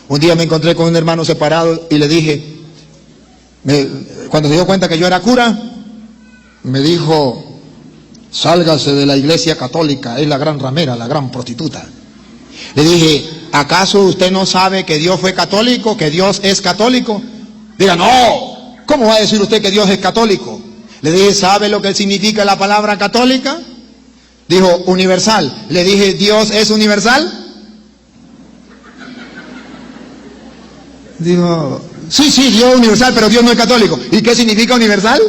Un día me encontré con un hermano separado y le dije, cuando se dio cuenta que yo era cura, me dijo, sálgase de la iglesia católica, es la gran ramera, la gran prostituta. Le dije, ¿acaso usted no sabe que Dios fue católico, que Dios es católico? Diga, no, ¿cómo va a decir usted que Dios es católico? Le dije, ¿sabe lo que significa la palabra católica? Dijo, universal. Le dije, ¿Dios es universal? Digo, sí, Dios es universal, pero Dios no es católico. ¿Y qué significa universal?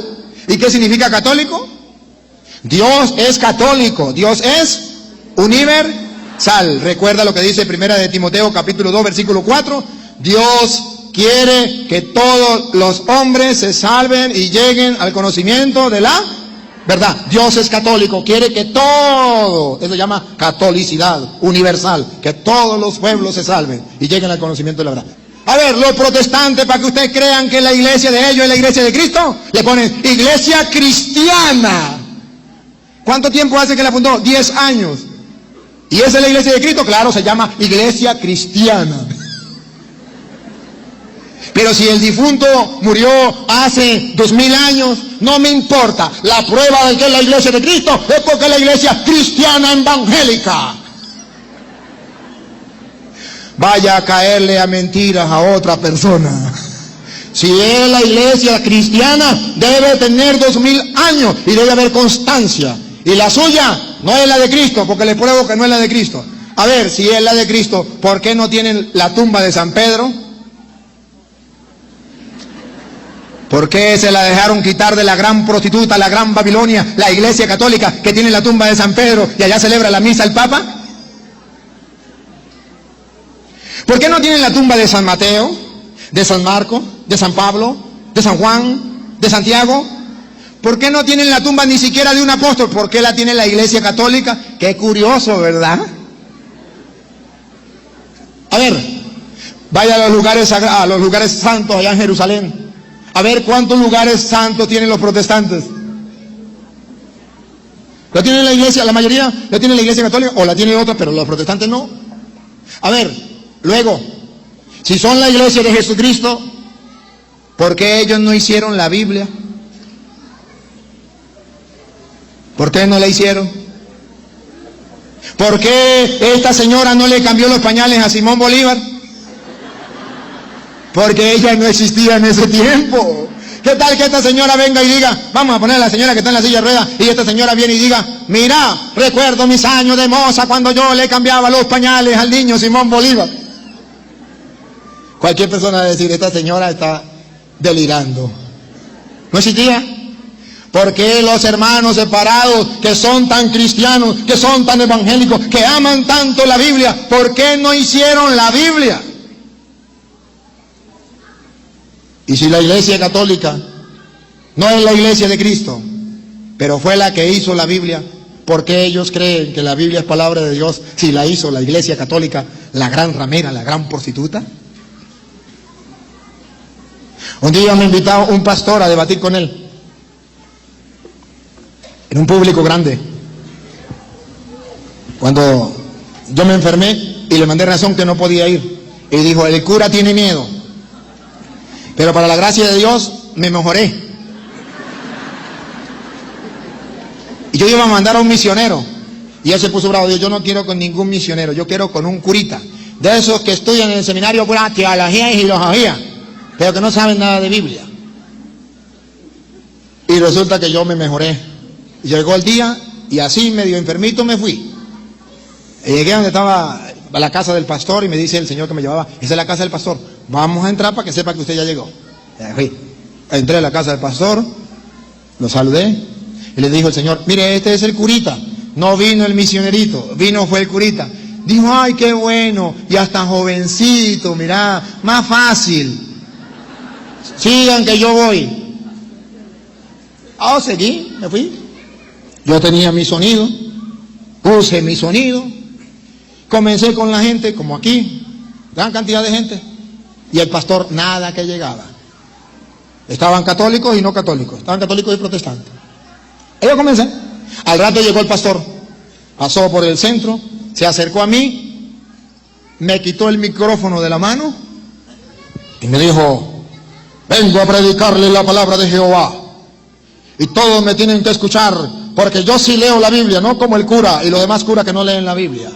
¿Y qué significa católico? Dios es católico, Dios es universal. Recuerda lo que dice 1 de Timoteo capítulo 2 versículo 4. Dios quiere que todos los hombres se salven y lleguen al conocimiento de la verdad. Dios es católico, quiere que todo, eso se llama catolicidad universal, que todos los pueblos se salven y lleguen al conocimiento de la verdad. A ver, los protestantes, para que ustedes crean que la iglesia de ellos es la iglesia de Cristo, le ponen iglesia cristiana. ¿Cuánto tiempo hace que la fundó? 10 años. ¿Y esa es la iglesia de Cristo? Claro, se llama iglesia cristiana. Pero si el difunto murió hace 2000 años, no me importa. La prueba de que es la iglesia de Cristo es porque es la iglesia cristiana evangélica. Vaya a caerle a mentiras a otra persona. Si es la iglesia cristiana, debe tener 2000 años y debe haber constancia. Y la suya no es la de Cristo, porque le pruebo que no es la de Cristo. A ver, si es la de Cristo, ¿por qué no tienen la tumba de San Pedro? ¿Por qué se la dejaron quitar de la gran prostituta, la gran Babilonia, la iglesia católica que tiene la tumba de San Pedro y allá celebra la misa el Papa? ¿Por qué no tienen la tumba de San Mateo, de San Marco, de San Pablo, de San Juan, de Santiago? ¿Por qué no tienen la tumba ni siquiera de un apóstol? ¿Por qué la tiene la iglesia católica? Qué curioso, ¿verdad? A ver, vaya a los lugares sagrados, a los lugares santos allá en Jerusalén. A ver cuántos lugares santos tienen los protestantes. ¿La tiene la iglesia? La mayoría la tiene la iglesia católica o la tiene otra, pero los protestantes no. A ver, luego, si son la iglesia de Jesucristo, ¿por qué ellos no hicieron la Biblia? ¿Por qué no la hicieron? ¿Por qué esta señora no le cambió los pañales a Simón Bolívar? Porque ella no existía en ese tiempo. ¿Qué tal que esta señora venga y diga, vamos a poner a la señora que está en la silla de ruedas, y esta señora viene y diga, mira, recuerdo mis años de moza cuando yo le cambiaba los pañales al niño Simón Bolívar? Cualquier persona va a decir, esta señora está delirando. ¿No existía? ¿Por qué los hermanos separados que son tan cristianos, que son tan evangélicos, que aman tanto la Biblia, por qué no hicieron la Biblia? Y si la iglesia católica no es la iglesia de Cristo, pero fue la que hizo la Biblia, ¿por qué ellos creen que la Biblia es palabra de Dios si la hizo la iglesia católica, la gran ramera, la gran prostituta? Un día me invitó un pastor a debatir con él en un público grande, cuando yo me enfermé y le mandé razón que no podía ir, y dijo, el cura tiene miedo, pero para la gracia de Dios me mejoré. Y yo iba a mandar a un misionero, y él se puso bravo. Dijo, yo no quiero con ningún misionero, yo quiero con un curita, de esos que estudian en el seminario pura teología y filosofía, pero que no saben nada de Biblia. Y resulta que yo me mejoré. Llegó el día y así medio enfermito me fui. Y llegué donde estaba a la casa del pastor y me dice el señor que me llevaba, esa es la casa del pastor, vamos a entrar para que sepa que usted ya llegó. Fui. Entré a la casa del pastor, lo saludé y le dijo el señor, mire, este es el curita, no vino el misionerito, fue el curita. Dijo, ay, qué bueno, y hasta jovencito, mirá, más fácil. Sigan que yo voy. Seguí, me fui. Yo tenía mi sonido, puse mi sonido, comencé con la gente, como aquí, gran cantidad de gente, y el pastor nada que llegaba. Estaban católicos y no católicos, estaban católicos y protestantes. Y yo comencé. Al rato llegó el pastor, pasó por el centro, se acercó a mí me quitó el micrófono de la mano y me dijo: vengo a predicarle la palabra de Jehová y todos me tienen que escuchar, porque yo sí leo la Biblia, no como el cura y los demás curas que no leen la Biblia.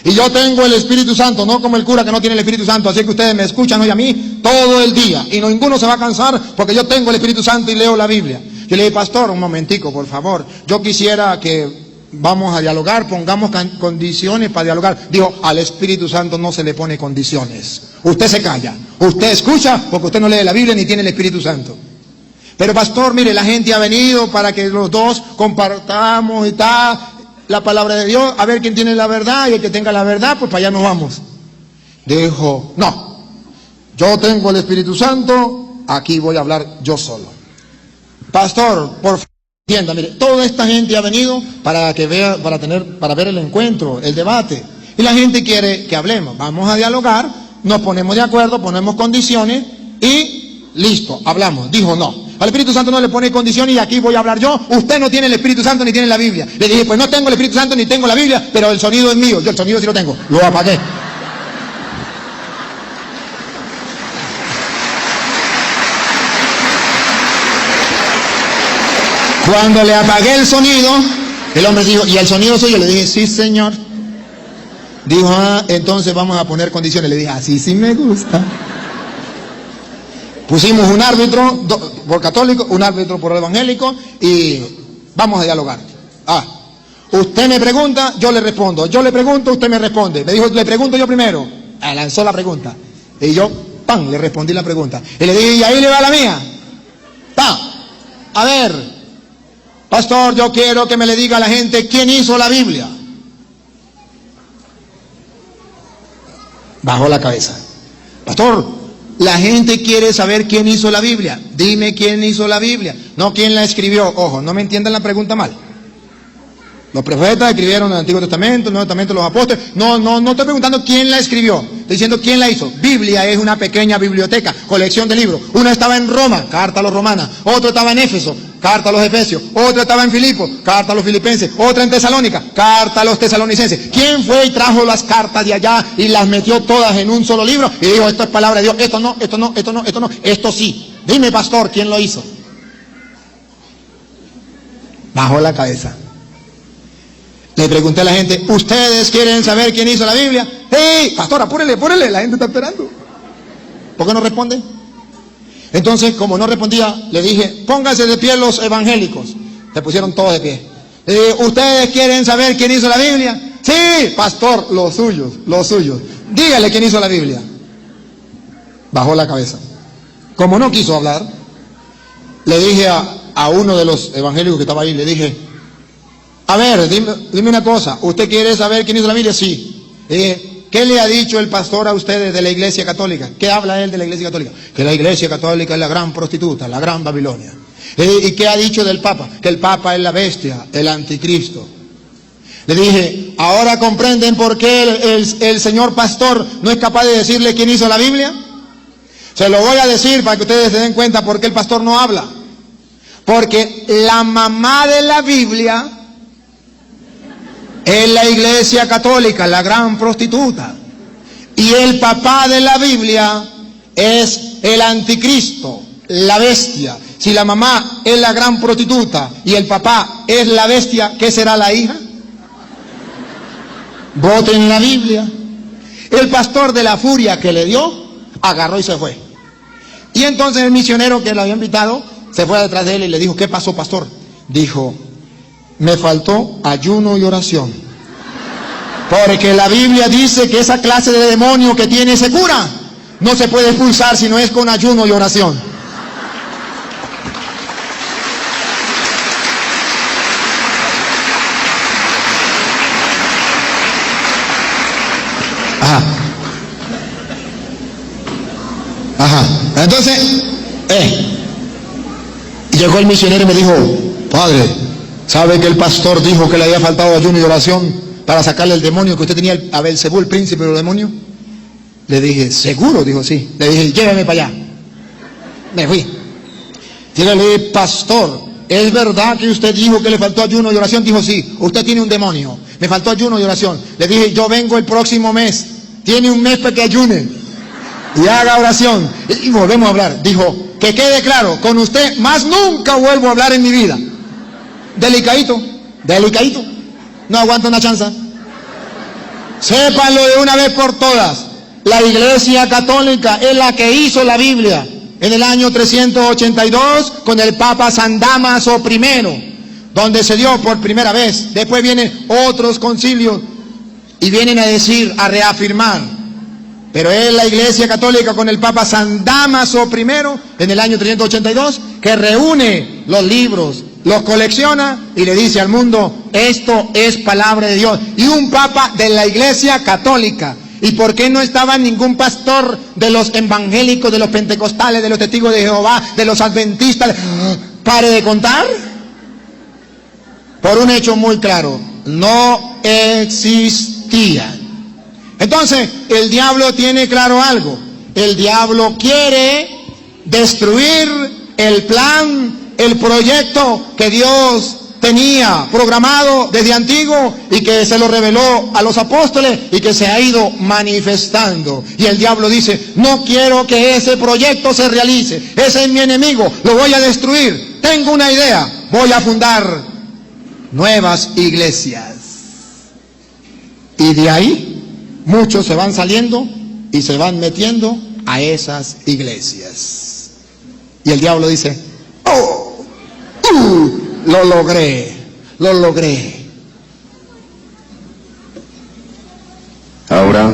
Y yo tengo el Espíritu Santo, no como el cura que no tiene el Espíritu Santo. Así que ustedes me escuchan hoy a mí todo el día y ninguno se va a cansar, porque yo tengo el Espíritu Santo y leo la Biblia. Yo le dije: pastor, un momentico, por favor, yo quisiera que vamos a dialogar, pongamos condiciones para dialogar. Dijo: al Espíritu Santo no se le pone condiciones. Usted se calla, usted escucha, porque usted no lee la Biblia ni tiene el Espíritu Santo. Pero pastor, mire, la gente ha venido para que los dos compartamos y tal la palabra de Dios, a ver quién tiene la verdad, y el que tenga la verdad, pues para allá nos vamos. Dijo: no, yo tengo el Espíritu Santo, aquí voy a hablar yo solo. Pastor, por favor, entienda, mire, toda esta gente ha venido para que vea, para ver el encuentro, el debate, y la gente quiere que hablemos. Vamos a dialogar, nos ponemos de acuerdo, ponemos condiciones y listo, hablamos. Dijo: no, al Espíritu Santo no le pone condiciones y aquí voy a hablar yo. Usted no tiene el Espíritu Santo ni tiene la Biblia. Le dije: pues no tengo el Espíritu Santo ni tengo la Biblia, pero el sonido es mío. Yo el sonido sí lo tengo. Lo apagué. Cuando le apagué el sonido, el hombre dijo: ¿y el sonido suyo? Le dije: sí, señor. Dijo: ah, entonces vamos a poner condiciones. Le dije: así sí me gusta. Pusimos un árbitro por católico, un árbitro por evangélico, y vamos a dialogar. Usted me pregunta, yo le respondo. Yo le pregunto, usted me responde. Me dijo: le pregunto yo primero. Lanzó la pregunta. Y yo, ¡pam!, le respondí la pregunta. Y le dije: ¿y ahí le va la mía? ¡Pam! A ver, pastor, yo quiero que me le diga a la gente quién hizo la Biblia. Bajó la cabeza. Pastor, la gente quiere saber quién hizo la Biblia. Dime quién hizo la Biblia, no quién la escribió. Ojo, no me entiendan la pregunta mal. Los profetas escribieron el Antiguo Testamento, el Nuevo Testamento, los apóstoles. No estoy preguntando quién la escribió. Estoy diciendo quién la hizo. Biblia es una pequeña biblioteca, colección de libros. Una estaba en Roma, carta a los romanos. Otro estaba en Éfeso, carta a los efesios. Otra estaba en Filipo, carta a los filipenses. Otra en Tesalónica, carta a los tesalonicenses. ¿Quién fue y trajo las cartas de allá y las metió todas en un solo libro? Y dijo: esto es palabra de Dios. Esto no, esto no, esto no, esto no, esto sí. Dime, pastor, ¿quién lo hizo? Bajó la cabeza. Le pregunté a la gente: ¿ustedes quieren saber quién hizo la Biblia? ¡Hey, pastor, apúrele, la gente está esperando! ¿Por qué no responde? Entonces, como no respondía, le dije: pónganse de pie los evangélicos. Se pusieron todos de pie. Le dije: ¿ustedes quieren saber quién hizo la Biblia? Sí, pastor, los suyos. Dígale quién hizo la Biblia. Bajó la cabeza. Como no quiso hablar, le dije a uno de los evangélicos que estaba ahí, le dije: a ver, dime una cosa, ¿usted quiere saber quién hizo la Biblia? Sí. ¿Qué le ha dicho el pastor a ustedes de la Iglesia Católica? ¿Qué habla él de la Iglesia Católica? Que la Iglesia Católica es la gran prostituta, la gran Babilonia. ¿Y qué ha dicho del Papa? Que el Papa es la bestia, el anticristo. Le dije: ¿ahora comprenden por qué el señor pastor no es capaz de decirle quién hizo la Biblia? Se lo voy a decir para que ustedes se den cuenta por qué el pastor no habla. Porque la mamá de la Biblia es la Iglesia Católica, la gran prostituta. Y el papá de la Biblia es el anticristo, la bestia. Si la mamá es la gran prostituta y el papá es la bestia, ¿qué será la hija? Voten la Biblia. El pastor, de la furia que le dio, agarró y se fue. Y entonces el misionero que lo había invitado se fue detrás de él y le dijo: ¿qué pasó, pastor? Dijo: me faltó ayuno y oración. Porque la Biblia dice que esa clase de demonio que tiene se cura. No se puede expulsar si no es con ayuno y oración. Entonces, llegó el misionero y me dijo: padre, ¿sabe que el pastor dijo que le había faltado ayuno y oración para sacarle el demonio, que usted tenía a Belcebú, el príncipe de los demonios? Le dije: ¿seguro? Dijo: sí. Le dije: lléveme para allá. Me fui. Dígale: pastor, ¿es verdad que usted dijo que le faltó ayuno y oración? Dijo: sí. Usted tiene un demonio. Me faltó ayuno y oración. Le dije: yo vengo el próximo mes tiene un mes para que ayune y haga oración. Y volvemos a hablar. Dijo, que quede claro, con usted más nunca vuelvo a hablar en mi vida. Delicadito, delicadito. No aguanta una chanza. Sépanlo de una vez por todas. La Iglesia Católica es la que hizo la Biblia en el año 382 con el Papa San Dámaso I, donde se dio por primera vez. Después vienen otros concilios y vienen a decir, a reafirmar. Pero es la Iglesia Católica con el Papa San Dámaso I en el año 382 que reúne los libros, los colecciona y le dice al mundo, esto es palabra de Dios. Y un Papa de la Iglesia Católica. ¿Y por qué no estaba ningún pastor de los evangélicos, de los pentecostales, de los testigos de Jehová, de los adventistas? Pare de contar. Por un hecho muy claro, no existían. Entonces, el diablo tiene claro algo. El diablo quiere destruir el plan, el proyecto que Dios tenía programado desde antiguo y que se lo reveló a los apóstoles y que se ha ido manifestando. Y el diablo dice, no quiero que ese proyecto se realice. Ese es mi enemigo, lo voy a destruir. Tengo una idea, voy a fundar nuevas iglesias. Y de ahí muchos se van saliendo y se van metiendo a esas iglesias. Y el diablo dice, lo logré, lo logré. Ahora,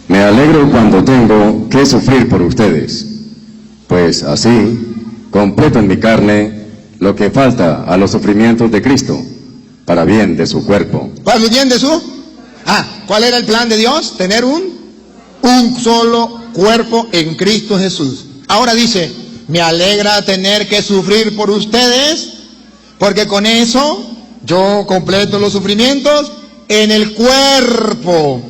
me alegro cuando tengo que sufrir por ustedes, pues así completo en mi carne lo que falta a los sufrimientos de Cristo, para bien de su cuerpo. ¿Para bien de su? ¿Cuál era el plan de Dios? Tener un solo cuerpo en Cristo Jesús. Ahora dice, me alegra tener que sufrir por ustedes, porque con eso yo completo los sufrimientos en el cuerpo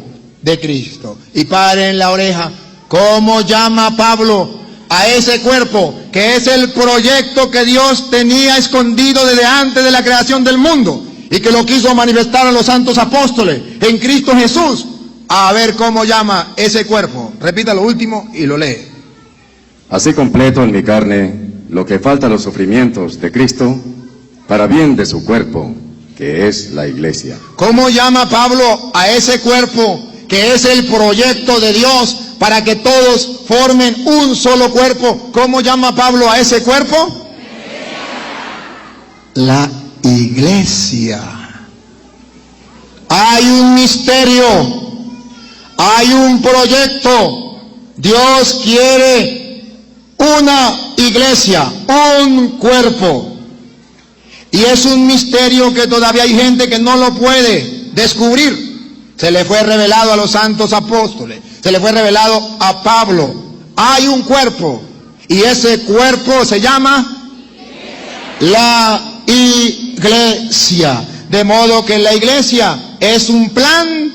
de Cristo. Y paren la oreja, ¿cómo llama Pablo a ese cuerpo que es el proyecto que Dios tenía escondido desde antes de la creación del mundo y que lo quiso manifestar a los santos apóstoles en Cristo Jesús? A ver cómo llama ese cuerpo. Repita lo último y lo lee. Así completo en mi carne lo que falta a los sufrimientos de Cristo, para bien de su cuerpo, que es la iglesia. ¿Cómo llama Pablo a ese cuerpo que es el proyecto de Dios para que todos formen un solo cuerpo? ¿Cómo llama Pablo a ese cuerpo? La iglesia. Hay un misterio, hay un proyecto. Dios quiere una iglesia, un cuerpo. Y es un misterio que todavía hay gente que no lo puede descubrir. Se le fue revelado a los santos apóstoles, se le fue revelado a Pablo. Hay un cuerpo y ese cuerpo se llama la iglesia. De modo que la iglesia es un plan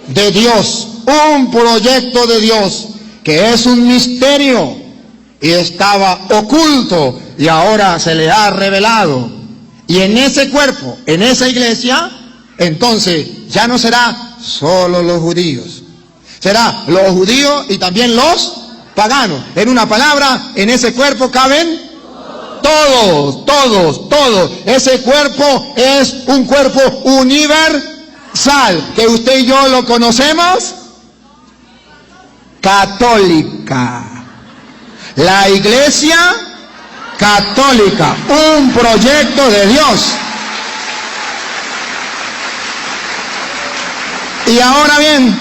de Dios, un proyecto de Dios, que es un misterio y estaba oculto y ahora se le ha revelado. Y en ese cuerpo, en esa iglesia, entonces ya no será solo los judíos, será los judíos y también los paganos. En una palabra, en ese cuerpo caben todos, todos, todos. Ese cuerpo es un cuerpo universal, que usted y yo lo conocemos, católica. La iglesia católica, un proyecto de Dios. Y ahora bien,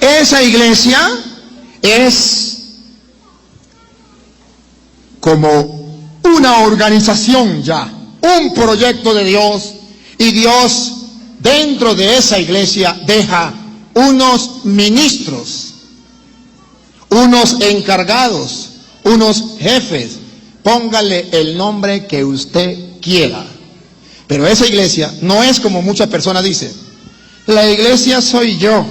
esa iglesia es como una organización ya, un proyecto de Dios, y Dios dentro de esa iglesia deja unos ministros, unos encargados, unos jefes. Póngale el nombre que usted quiera. Pero esa iglesia no es como muchas personas dicen, la iglesia soy yo.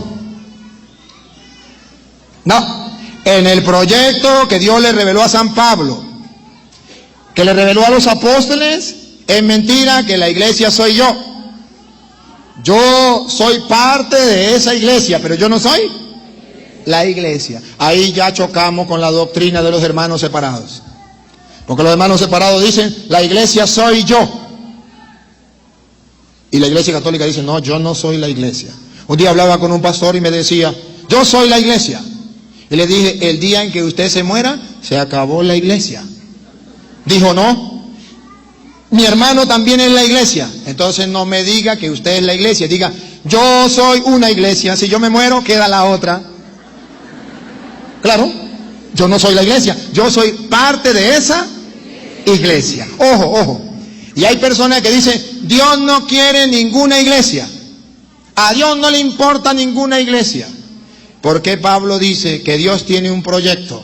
No, en el proyecto que Dios le reveló a San Pablo, que le reveló a los apóstoles, es mentira que la iglesia soy yo. Yo soy parte de esa iglesia, pero yo no soy la iglesia. Ahí ya chocamos con la doctrina de los hermanos separados. Porque los hermanos separados dicen, la iglesia soy yo. Y la iglesia católica dice, no, yo no soy la iglesia. Un día hablaba con un pastor y me decía, yo soy la iglesia. Y le dije, el día en que usted se muera, se acabó la iglesia. Dijo, no, mi hermano también es la iglesia. Entonces no me diga que usted es la iglesia. Diga, yo soy una iglesia. Si yo me muero, queda la otra. Claro, yo no soy la iglesia. Yo soy parte de esa iglesia. Ojo, ojo. Y hay personas que dicen, Dios no quiere ninguna iglesia. A Dios no le importa ninguna iglesia. ¿Por qué Pablo dice que Dios tiene un proyecto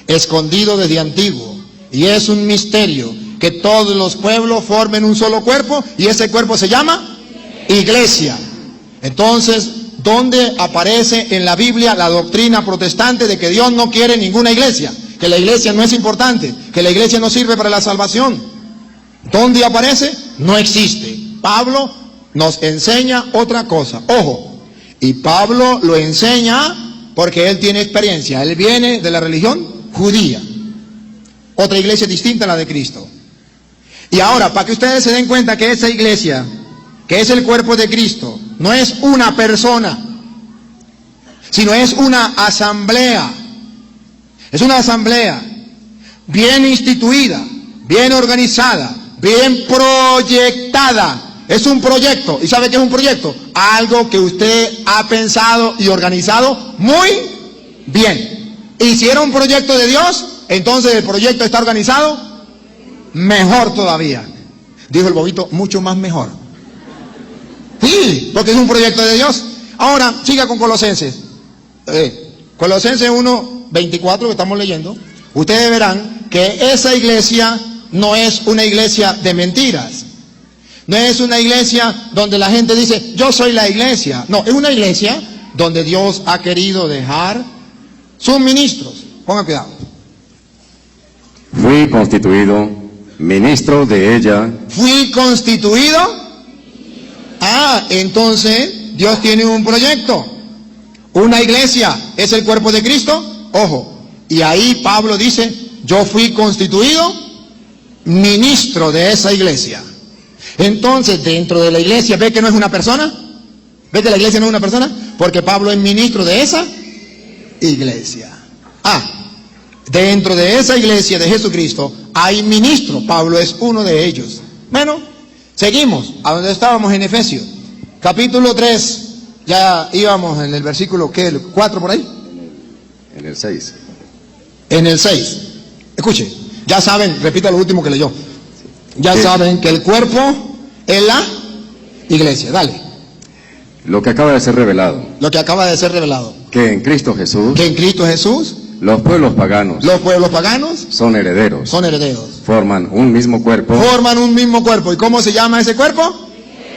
escondido desde antiguo? Y es un misterio que todos los pueblos formen un solo cuerpo y ese cuerpo se llama iglesia. Entonces, ¿dónde aparece en la Biblia la doctrina protestante de que Dios no quiere ninguna iglesia? Que la iglesia no es importante, que la iglesia no sirve para la salvación. ¿Dónde aparece? No existe. Pablo nos enseña otra cosa. Ojo, y Pablo lo enseña porque él tiene experiencia. Él viene de la religión judía. Otra iglesia distinta a la de Cristo. Y ahora, para que ustedes se den cuenta que esa iglesia, que es el cuerpo de Cristo, no es una persona, sino es una asamblea. Es una asamblea bien instituida, bien organizada, bien proyectada. Es un proyecto. ¿Y sabe qué es un proyecto? Algo que usted ha pensado y organizado muy bien. Y si era un proyecto de Dios, entonces el proyecto está organizado mejor todavía. Dijo el bobito, mucho más mejor. Sí, porque es un proyecto de Dios. Ahora, siga con Colosenses. Colosenses 1:24 que estamos leyendo. Ustedes verán que esa iglesia no es una iglesia de mentiras. No es una iglesia donde la gente dice, yo soy la iglesia. No, es una iglesia donde Dios ha querido dejar sus ministros. Pongan cuidado. Fui constituido ministro de ella. Fui constituido. Entonces Dios tiene un proyecto. Una iglesia es el cuerpo de Cristo. Ojo. Y ahí Pablo dice, yo fui constituido ministro de esa iglesia. Entonces, dentro de la iglesia, ¿ve que no es una persona? ¿Ve que la iglesia no es una persona? Porque Pablo es ministro de esa iglesia. Dentro de esa iglesia de Jesucristo hay ministros. Pablo es uno de ellos. Bueno, seguimos a donde estábamos en Efesios. Capítulo 3. Ya íbamos en el versículo, ¿qué? ¿El 4 por ahí? En el 6. En el 6. Escuche, ya saben, repita lo último que leyó. Ya saben que el cuerpo es la iglesia. Dale. Lo que acaba de ser revelado. Lo que acaba de ser revelado. Que en Cristo Jesús. Que en Cristo Jesús. Los pueblos paganos. Los pueblos paganos. Son herederos. Son herederos. Forman un mismo cuerpo. Forman un mismo cuerpo. ¿Y cómo se llama ese cuerpo?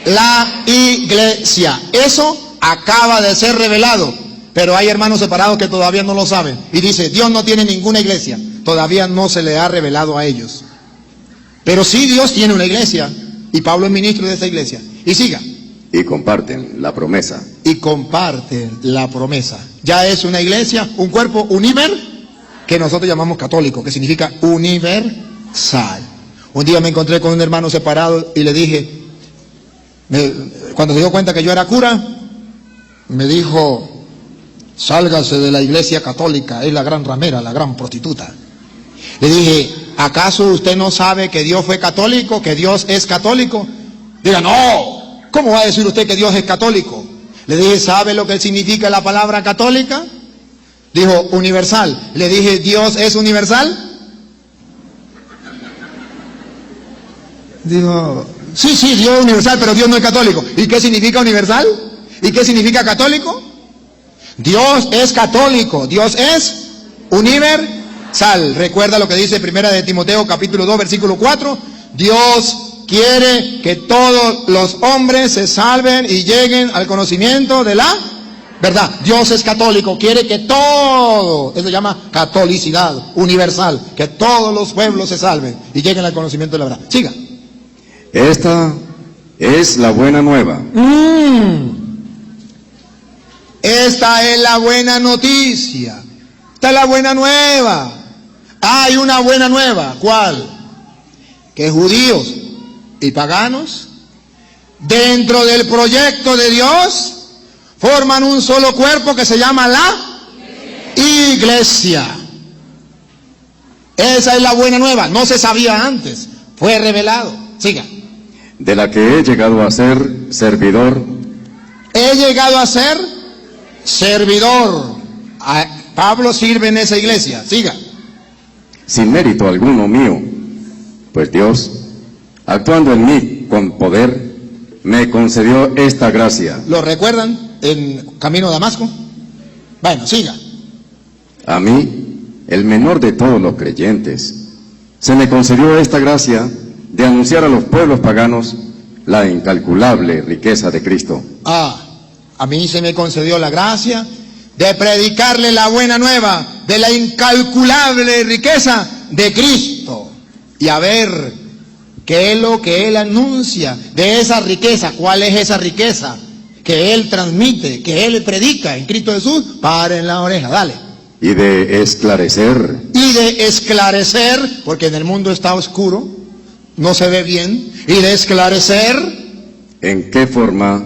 La iglesia. Eso acaba de ser revelado. Pero hay hermanos separados que todavía no lo saben. Y dice, Dios no tiene ninguna iglesia. Todavía no se le ha revelado a ellos. Pero sí Dios tiene una iglesia. Y Pablo es ministro de esa iglesia. Y siga. Y comparten la promesa. Y comparten la promesa. Ya es una iglesia, un cuerpo que nosotros llamamos católico, que significa universal. Un día me encontré con un hermano separado y le dije, cuando se dio cuenta que yo era cura, me dijo, sálgase de la iglesia católica, es la gran ramera, la gran prostituta. Le dije, ¿acaso usted no sabe que Dios fue católico, que Dios es católico? Diga, no, ¿cómo va a decir usted que Dios es católico? Le dije, ¿sabe lo que significa la palabra católica? Dijo, universal. Le dije, ¿Dios es universal? Digo, sí, Dios es universal, pero Dios no es católico. ¿Y qué significa universal? ¿Y qué significa católico? Dios es católico, Dios es universal. Recuerda lo que dice 1 de Timoteo capítulo 2 versículo 4. Dios quiere que todos los hombres se salven y lleguen al conocimiento de la verdad. Dios es católico, quiere que todo, eso se llama catolicidad universal, que todos los pueblos se salven y lleguen al conocimiento de la verdad. Siga. Esta es la buena nueva. Esta es la buena noticia. Esta es la buena nueva. Hay una buena nueva. ¿Cuál? Que judíos y paganos, dentro del proyecto de Dios, forman un solo cuerpo que se llama la iglesia. Esa es la buena nueva. No se sabía antes. Fue revelado. Siga. De la que he llegado a ser servidor. He llegado a ser servidor. Pablo sirve en esa iglesia. Siga. Sin mérito alguno mío, pues Dios, actuando en mí con poder, me concedió esta gracia. ¿Lo recuerdan en camino a Damasco? Bueno, siga. A mí, el menor de todos los creyentes, se me concedió esta gracia de anunciar a los pueblos paganos la incalculable riqueza de Cristo. A mí se me concedió la gracia de predicarle la buena nueva de la incalculable riqueza de Cristo. Y a ver, ¿qué es lo que Él anuncia de esa riqueza? ¿Cuál es esa riqueza que Él transmite, que Él predica en Cristo Jesús? Paren la oreja, dale. Y de esclarecer. Y de esclarecer, porque en el mundo está oscuro, no se ve bien. Y de esclarecer. ¿En qué forma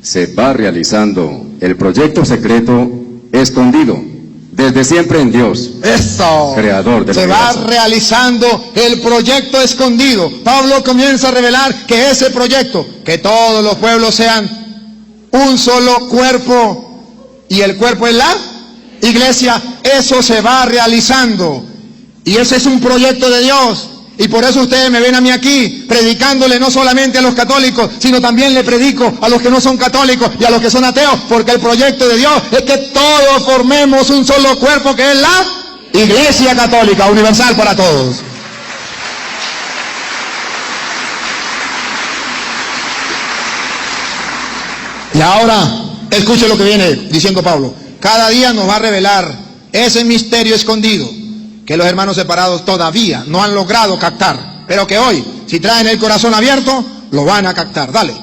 se va realizando el proyecto secreto escondido desde siempre en Dios? Eso. Creador del Se va universo. realizando el proyecto escondido. Pablo comienza a revelar que ese proyecto, que todos los pueblos sean un solo cuerpo, y el cuerpo es la iglesia, eso se va realizando. Y ese es un proyecto de Dios. Y por eso ustedes me ven a mí aquí, predicándole no solamente a los católicos, sino también le predico a los que no son católicos y a los que son ateos, porque el proyecto de Dios es que todos formemos un solo cuerpo, que es la Iglesia Católica, universal para todos. Y ahora, escuche lo que viene diciendo Pablo. Cada día nos va a revelar ese misterio escondido que los hermanos separados todavía no han logrado captar, pero que hoy, si traen el corazón abierto, lo van a captar. Dale.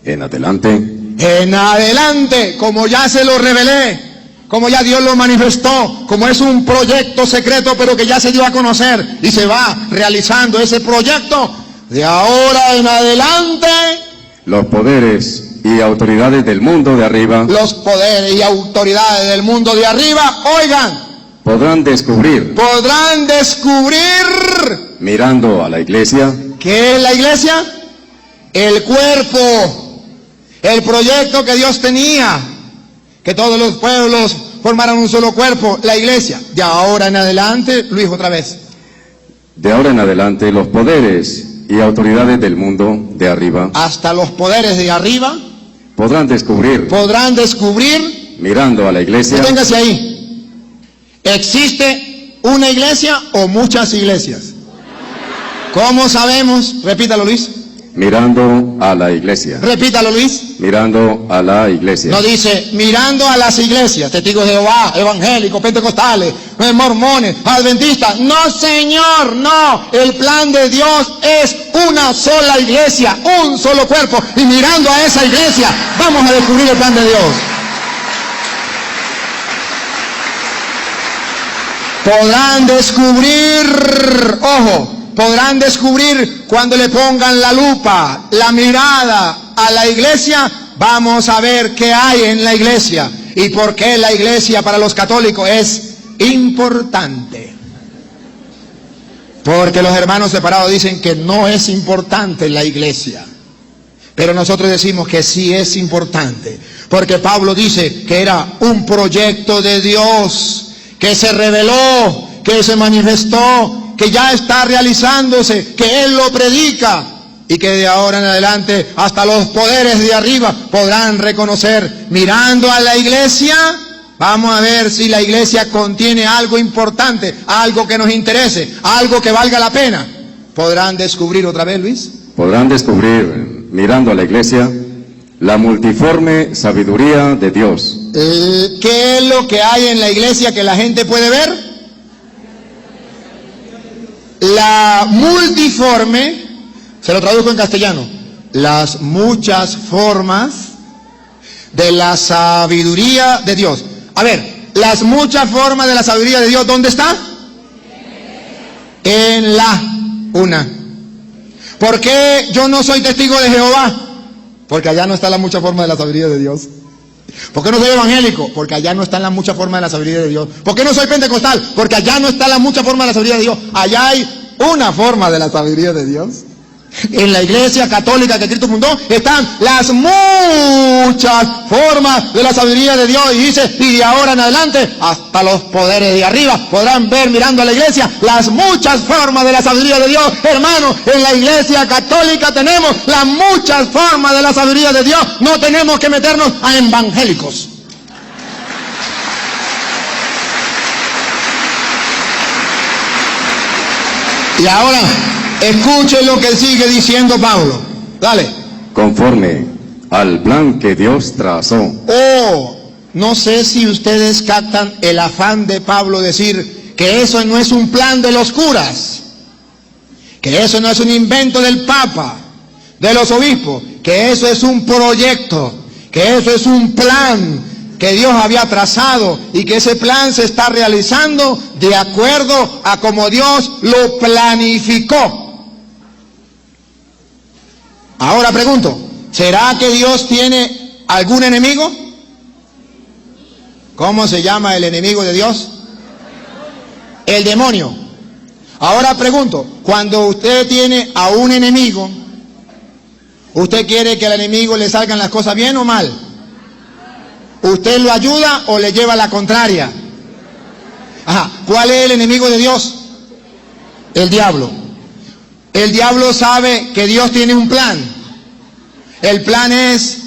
En adelante. En adelante, como ya se lo revelé, como ya Dios lo manifestó, como es un proyecto secreto, pero que ya se dio a conocer y se va realizando ese proyecto, de ahora en adelante, Los poderes y autoridades del mundo de arriba los poderes y autoridades del mundo de arriba, oigan, podrán descubrir, mirando a la iglesia, ¿qué es la iglesia? El cuerpo, el proyecto que Dios tenía, que todos los pueblos formaran un solo cuerpo, la iglesia. De ahora en adelante, Luis, otra vez. de ahora en adelante los poderes y autoridades del mundo de arriba Hasta los poderes de arriba podrán descubrir, mirando mirando a la iglesia, deténgase ahí. ¿Existe una iglesia o muchas iglesias? ¿Cómo sabemos? Repítalo, Luis. mirando a la iglesia, Repítalo, Luis. mirando a la iglesia. No dice mirando a las iglesias, testigos de Jehová, evangélicos, pentecostales, mormones, adventistas. No, señor, no. El plan de Dios es una sola iglesia, un solo cuerpo. Y mirando a esa iglesia, vamos a descubrir el plan de Dios. Podrán descubrir, ojo, podrán descubrir cuando le pongan la lupa, la mirada a la iglesia. Vamos a ver qué hay en la iglesia y por qué la iglesia para los católicos es importante. Porque los hermanos separados dicen que no es importante la iglesia, pero nosotros decimos que sí es importante, porque Pablo dice que era un proyecto de Dios, que se reveló, que se manifestó, que ya está realizándose, que Él lo predica, y que de ahora en adelante hasta los poderes de arriba podrán reconocer, mirando a la iglesia. Vamos a ver si la iglesia contiene algo importante, algo que nos interese, algo que valga la pena. ¿Podrán descubrir otra vez, Luis? Podrán descubrir, mirando a la iglesia, la multiforme sabiduría de Dios. ¿Qué es lo que hay en la iglesia que la gente puede ver? La multiforme, se lo traduzco en castellano, las muchas formas de la sabiduría de Dios. A ver, las muchas formas de la sabiduría de Dios, ¿dónde está? En la una. ¿Por qué yo no soy testigo de Jehová? Porque allá no está la mucha forma de la sabiduría de Dios. ¿Por qué no soy evangélico? Porque allá no está la mucha forma de la sabiduría de Dios. ¿Por qué no soy pentecostal? Porque allá no está la mucha forma de la sabiduría de Dios. Allá hay una forma de la sabiduría de Dios. En la iglesia católica que Cristo fundó están las muchas formas de la sabiduría de Dios. Y dice, y de ahora en adelante, hasta los poderes de arriba podrán ver mirando a la iglesia las muchas formas de la sabiduría de Dios. Hermanos, en la iglesia católica tenemos las muchas formas de la sabiduría de Dios. No tenemos que meternos a evangélicos. Y ahora, escuchen lo que sigue diciendo Pablo. Dale. Conforme al plan que Dios trazó. Oh, no sé si ustedes captan el afán de Pablo decir que eso no es un plan de los curas, que eso no es un invento del Papa, de los obispos, que eso es un proyecto, que eso es un plan que Dios había trazado y que ese plan se está realizando de acuerdo a como Dios lo planificó. Ahora pregunto, ¿será que Dios tiene algún enemigo? ¿Cómo se llama el enemigo de Dios? El demonio. Ahora pregunto, cuando usted tiene a un enemigo, ¿usted quiere que al enemigo le salgan las cosas bien o mal? ¿Usted lo ayuda o le lleva la contraria? Ajá. ¿Cuál es el enemigo de Dios? El diablo. El diablo sabe que Dios tiene un plan. El plan es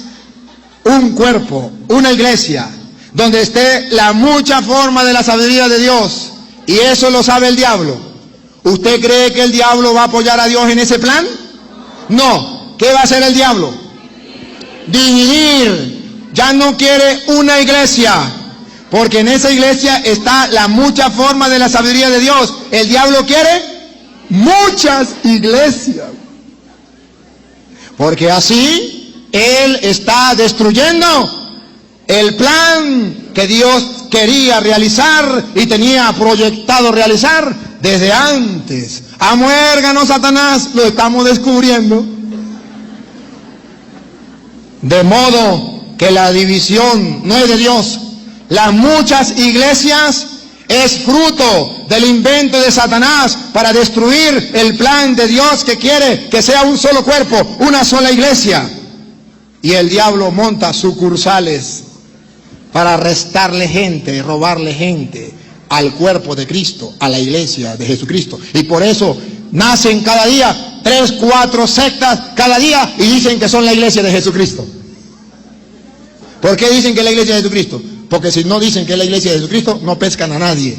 un cuerpo, una iglesia, donde esté la mucha forma de la sabiduría de Dios. Y eso lo sabe el diablo. ¿Usted cree que el diablo va a apoyar a Dios en ese plan? No. ¿Qué va a hacer el diablo? Dividir. Ya no quiere una iglesia, porque en esa iglesia está la mucha forma de la sabiduría de Dios. El diablo quiere muchas iglesias, porque así él está destruyendo el plan que Dios quería realizar y tenía proyectado realizar desde antes. A muérganos, Satanás, lo estamos descubriendo. De modo que la división no es de Dios. Las muchas iglesias es fruto del invento de Satanás para destruir el plan de Dios que quiere que sea un solo cuerpo, una sola iglesia. Y el diablo monta sucursales para restarle gente, robarle gente al cuerpo de Cristo, a la iglesia de Jesucristo. Y por eso nacen cada día 3, 4 sectas cada día y dicen que son la iglesia de Jesucristo. ¿Por qué dicen que es la iglesia de Jesucristo? Porque si no dicen que es la iglesia de Jesucristo, no pescan a nadie.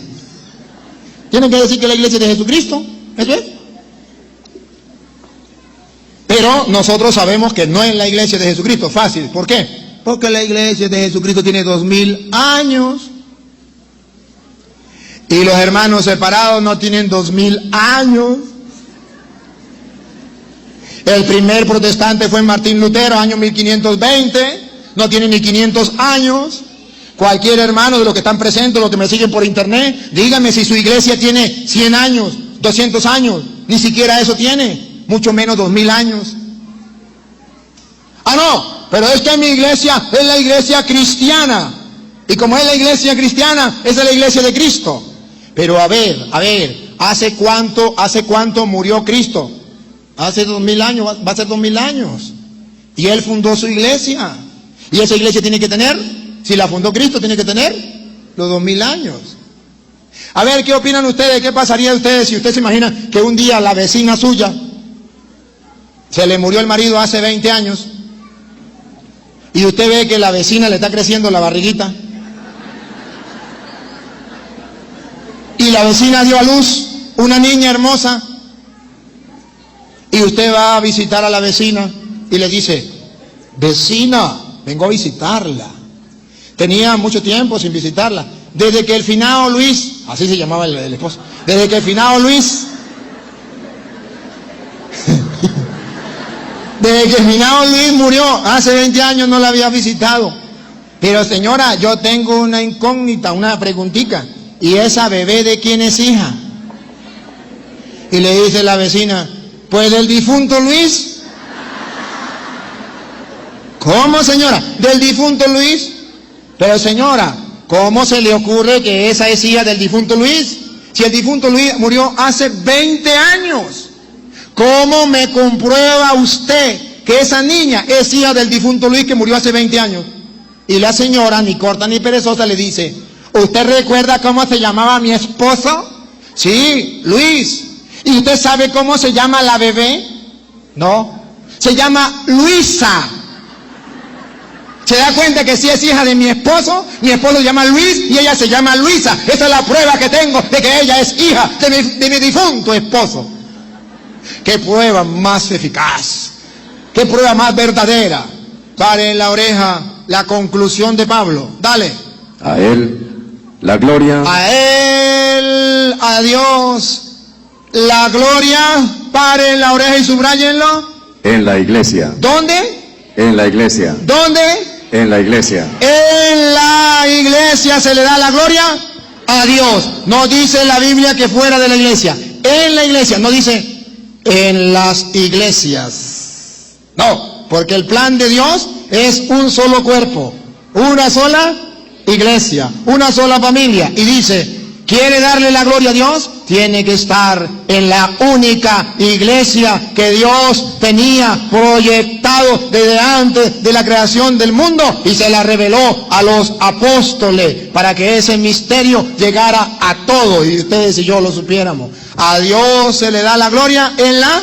Tienen que decir que es la iglesia de Jesucristo. ¿Eso es? Pero nosotros sabemos que no es la iglesia de Jesucristo. Fácil. ¿Por qué? Porque la iglesia de Jesucristo tiene 2000 años. Y los hermanos separados no tienen 2000 años. El primer protestante fue Martín Lutero, año 1520. No tiene ni 500 años. Cualquier hermano de los que están presentes, los que me siguen por internet, dígame si su iglesia tiene 100 años, 200 años. Ni siquiera eso tiene, mucho menos 2000 años. Ah, no, pero es que mi iglesia es la iglesia cristiana. Y como es la iglesia cristiana, esa es la iglesia de Cristo. Pero a ver, ¿hace cuánto murió Cristo? Hace 2000 años, va a ser 2000 años. Y Él fundó su iglesia. Y esa iglesia tiene que tener, si la fundó Cristo, tiene que tener los 2000 años. A ver, ¿qué opinan ustedes? ¿Qué pasaría a ustedes si usted se imagina que un día la vecina suya se le murió el marido hace 20 años y usted ve que la vecina le está creciendo la barriguita y la vecina dio a luz una niña hermosa y usted va a visitar a la vecina y le dice: vecina, vengo a visitarla. Tenía mucho tiempo sin visitarla. Desde que el finado Luis, así se llamaba el esposo, desde que el finado Luis desde que mi finado Luis murió, hace 20 años no la había visitado. Pero señora, yo tengo una incógnita, una preguntita. ¿Y esa bebé de quién es hija? Y le dice la vecina, pues del difunto Luis. ¿Cómo, señora? ¿Del difunto Luis? Pero señora, ¿cómo se le ocurre que esa es hija del difunto Luis? Si el difunto Luis murió hace 20 años. ¿Cómo me comprueba usted que esa niña es hija del difunto Luis que murió hace 20 años? Y la señora, ni corta ni perezosa, le dice, ¿usted recuerda cómo se llamaba mi esposo? Sí, Luis. ¿Y usted sabe cómo se llama la bebé? No. Se llama Luisa. ¿Se da cuenta que si es hija de mi esposo se llama Luis y ella se llama Luisa? Esa es la prueba que tengo de que ella es hija de mi difunto esposo. ¿Qué prueba más eficaz? ¿Qué prueba más verdadera? Pare en la oreja la conclusión de Pablo. Dale. A Él la gloria. A Él, a Dios, la gloria. Pare en la oreja y subrayenlo. En la iglesia. ¿Dónde? En la iglesia. ¿Dónde? En la iglesia. En la iglesia se le da la gloria a Dios. No dice la Biblia que fuera de la iglesia. En la iglesia, no dice en las iglesias. No, porque el plan de Dios es un solo cuerpo, una sola iglesia, una sola familia. Y dice, ¿quiere darle la gloria a Dios? Tiene que estar en la única iglesia que Dios tenía proyectado desde antes de la creación del mundo y se la reveló a los apóstoles para que ese misterio llegara a todos y ustedes y yo lo supiéramos. A Dios se le da la gloria en la...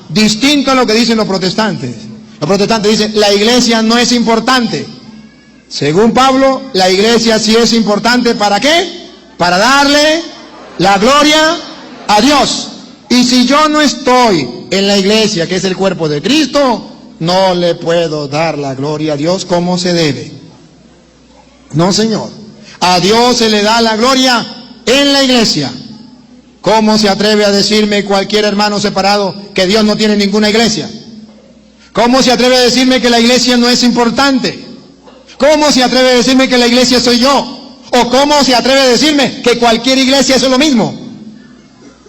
distinto a lo que dicen los protestantes. Los protestantes dicen, la iglesia no es importante. Según Pablo, la iglesia sí es importante. ¿Para qué? Para darle la gloria a Dios. Y si yo no estoy en la iglesia, que es el cuerpo de Cristo, no le puedo dar la gloria a Dios como se debe. No, señor. A Dios se le da la gloria en la iglesia. ¿Cómo se atreve a decirme cualquier hermano separado que Dios no tiene ninguna iglesia? ¿Cómo se atreve a decirme que la iglesia no es importante? ¿Cómo se atreve a decirme que la iglesia soy yo? ¿O cómo se atreve a decirme que cualquier iglesia es lo mismo?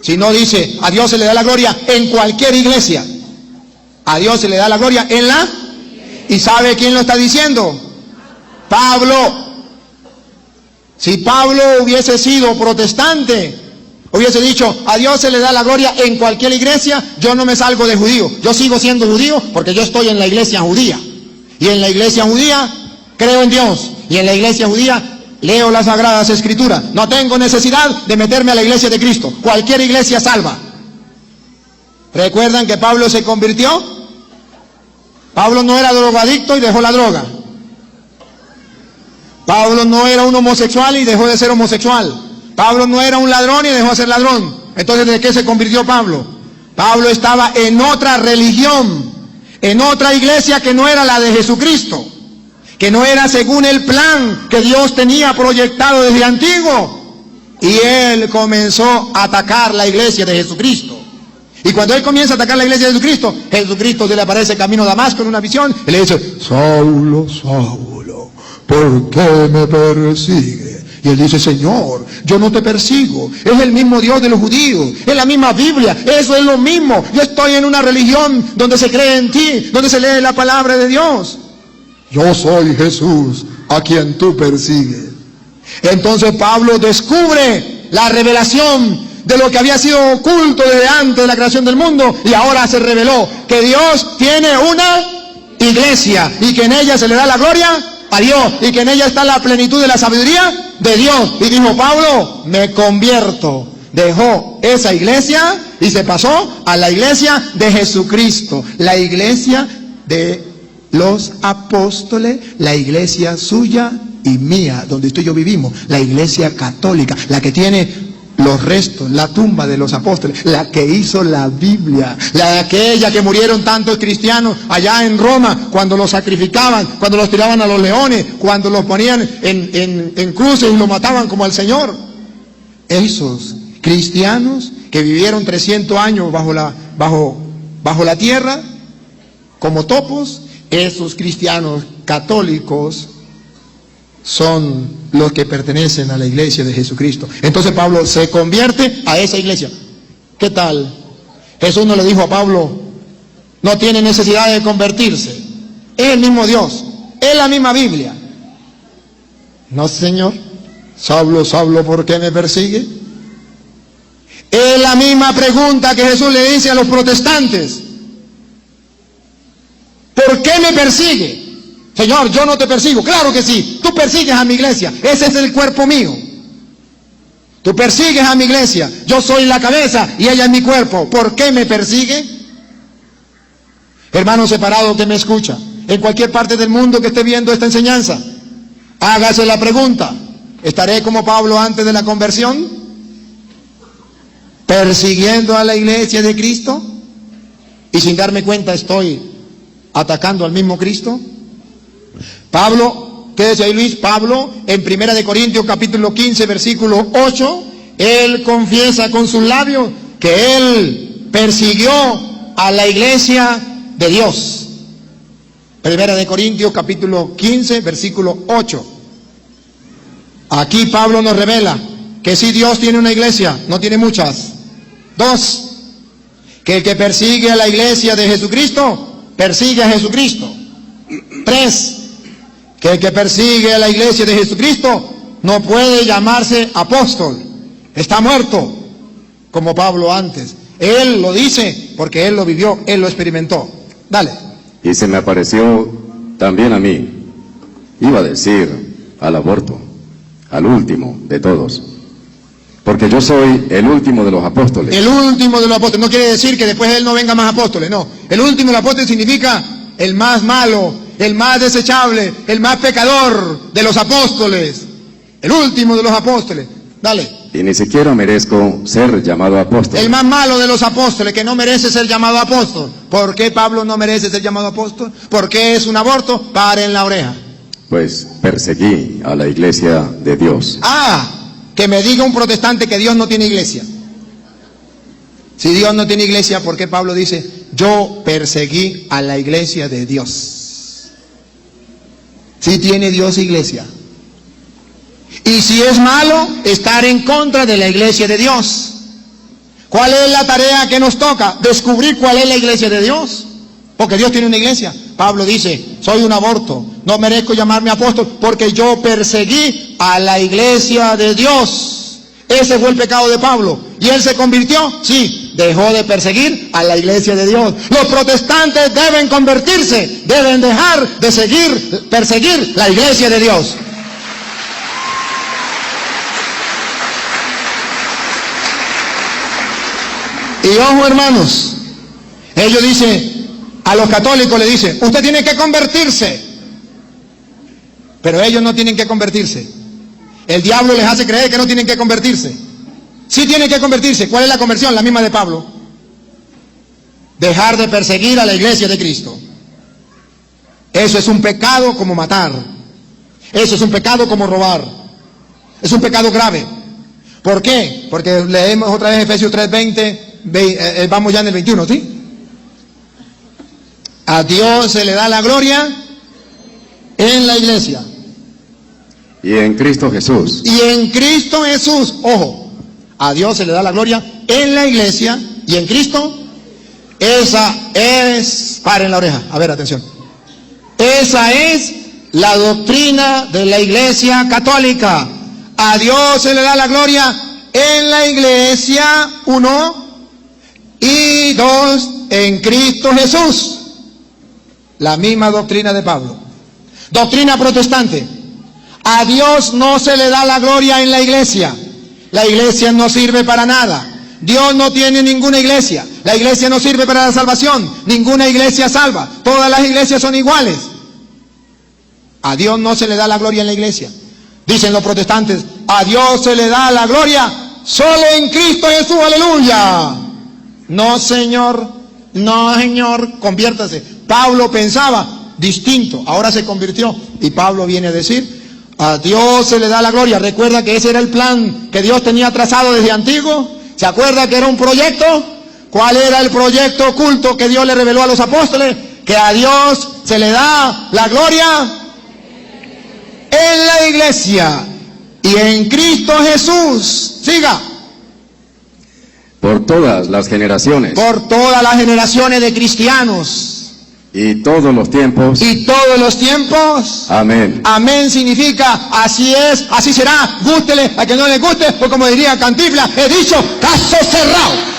Si no dice, a Dios se le da la gloria en cualquier iglesia. A Dios se le da la gloria en la... ¿Y sabe quién lo está diciendo? Pablo. Si Pablo hubiese sido protestante, hubiese dicho, a Dios se le da la gloria en cualquier iglesia, yo no me salgo de judío. Yo sigo siendo judío porque yo estoy en la iglesia judía. Y en la iglesia judía creo en Dios. Y en la iglesia judía leo las Sagradas Escrituras. No tengo necesidad de meterme a la iglesia de Cristo. Cualquier iglesia salva. ¿Recuerdan que Pablo se convirtió? Pablo no era drogadicto y dejó la droga. Pablo no era un homosexual y dejó de ser homosexual. Pablo no era un ladrón y dejó de ser ladrón. Entonces, ¿de qué se convirtió Pablo? Pablo estaba en otra religión, en otra iglesia que no era la de Jesucristo, que no era según el plan que Dios tenía proyectado desde antiguo. Y él comenzó a atacar la iglesia de Jesucristo. Y cuando él comienza a atacar la iglesia de Jesucristo, Jesucristo se le aparece camino a Damasco en una visión y le dice, Saulo, Saulo, ¿por qué me persigue? Y él dice, Señor, yo no te persigo. Es el mismo Dios de los judíos. Es la misma Biblia. Eso es lo mismo. Yo estoy en una religión donde se cree en ti, donde se lee la palabra de Dios. Yo soy Jesús a quien tú persigues. Entonces Pablo descubre la revelación de lo que había sido oculto desde antes de la creación del mundo. Y ahora se reveló que Dios tiene una iglesia y que en ella se le da la gloria a Dios y que en ella está la plenitud de la sabiduría de Dios. Y dijo Pablo, me convierto. Dejó esa iglesia y se pasó a la iglesia de Jesucristo, la iglesia de los apóstoles, la iglesia suya y mía, donde usted y yo vivimos, la iglesia católica, la que tiene los restos, la tumba de los apóstoles, la que hizo la Biblia, la de aquella que murieron tantos cristianos allá en Roma, cuando los sacrificaban, cuando los tiraban a los leones, cuando los ponían en cruces y los mataban como al Señor. Esos cristianos que vivieron 300 años bajo bajo la tierra, como topos. Esos cristianos católicos son los que pertenecen a la iglesia de Jesucristo. Entonces Pablo se convierte a esa iglesia. ¿Qué tal? Jesús no le dijo a Pablo, no tiene necesidad de convertirse, es el mismo Dios, es la misma Biblia. No, Señor. Saulo, Saulo, ¿por qué me persigue? Es la misma pregunta que Jesús le dice a los protestantes. ¿Por qué me persigue? Señor, yo no te persigo. Claro que sí, tú persigues a mi iglesia, ese es el cuerpo mío. Tú persigues a mi iglesia, yo soy la cabeza y ella es mi cuerpo. ¿Por qué me persigue? Hermano separado que me escucha, en cualquier parte del mundo que esté viendo esta enseñanza, hágase la pregunta, ¿estaré como Pablo antes de la conversión? ¿Persiguiendo a la iglesia de Cristo? Y sin darme cuenta estoy atacando al mismo Cristo. Pablo, ¿qué dice ahí Luis? Pablo, en 1 Corintios capítulo 15, versículo 8, él confiesa con sus labios que él persiguió a la iglesia de Dios. 1 Corintios capítulo 15, versículo 8. Aquí Pablo nos revela que si Dios tiene una iglesia, no tiene muchas. 2, que el que persigue a la iglesia de Jesucristo, persigue a Jesucristo. 3, que el que persigue a la iglesia de Jesucristo no puede llamarse apóstol, está muerto, como Pablo antes. Él lo dice porque él lo vivió, él lo experimentó. Dale. Y se me apareció también a mí, iba a decir, al aborto, al último de todos, porque yo soy el último de los apóstoles. El último de los apóstoles, no quiere decir que después de él no venga más apóstoles, no. El último de los apóstoles significa el más malo, el más desechable, el más pecador de los apóstoles. El último de los apóstoles. Dale. Y ni siquiera merezco ser llamado apóstol. El más malo de los apóstoles, que no merece ser llamado apóstol. ¿Por qué Pablo no merece ser llamado apóstol? ¿Por qué es un aborto? Paren la oreja. Pues perseguí a la iglesia de Dios. Que me diga un protestante que Dios no tiene iglesia. Si Dios no tiene iglesia, ¿por qué Pablo dice, yo perseguí a la iglesia de Dios? Si tiene Dios iglesia. Y si es malo, estar en contra de la iglesia de Dios. ¿Cuál es la tarea que nos toca? Descubrir cuál es la iglesia de Dios. Porque Dios tiene una iglesia. Pablo dice, soy un aborto, no merezco llamarme apóstol porque yo perseguí a la iglesia de Dios. Ese fue el pecado de Pablo. ¿Y él se convirtió? Sí, dejó de perseguir a la iglesia de Dios. Los protestantes deben convertirse, deben dejar de perseguir la iglesia de Dios. Y ojo, hermanos, ellos dicen, a los católicos le dicen, usted tiene que convertirse. Pero ellos no tienen que convertirse. El diablo les hace creer que no tienen que convertirse. Sí tienen que convertirse. ¿Cuál es la conversión? La misma de Pablo. Dejar de perseguir a la iglesia de Cristo. Eso es un pecado como matar. Eso es un pecado como robar. Es un pecado grave. ¿Por qué? Porque leemos otra vez Efesios 3:20, vamos ya en el 21, ¿sí? A Dios se le da la gloria en la iglesia. Y en Cristo Jesús. Y en Cristo Jesús, ojo, a Dios se le da la gloria en la iglesia y en Cristo. Esa es, paren la oreja, a ver, atención. Esa es la doctrina de la iglesia católica. A Dios se le da la gloria en la iglesia, 1, y 2, en Cristo Jesús. La misma doctrina de Pablo. Doctrina protestante. A Dios no se le da la gloria en la iglesia. La iglesia no sirve para nada. Dios no tiene ninguna iglesia. La iglesia no sirve para la salvación. Ninguna iglesia salva. Todas las iglesias son iguales. A Dios no se le da la gloria en la iglesia. Dicen los protestantes, a Dios se le da la gloria solo en Cristo Jesús, aleluya. No, señor, conviértase. Pablo pensaba distinto, ahora se convirtió. Y Pablo viene a decir, a Dios se le da la gloria. Recuerda que ese era el plan que Dios tenía trazado desde antiguo. ¿Se acuerda que era un proyecto? ¿Cuál era el proyecto oculto que Dios le reveló a los apóstoles? Que a Dios se le da la gloria en la iglesia y en Cristo Jesús. Siga. Por todas las generaciones. Por todas las generaciones de cristianos. Y todos los tiempos. Y todos los tiempos. Amén. Amén significa así es, así será, gústele, a que no le guste, o como diría Cantinflas, he dicho, caso cerrado.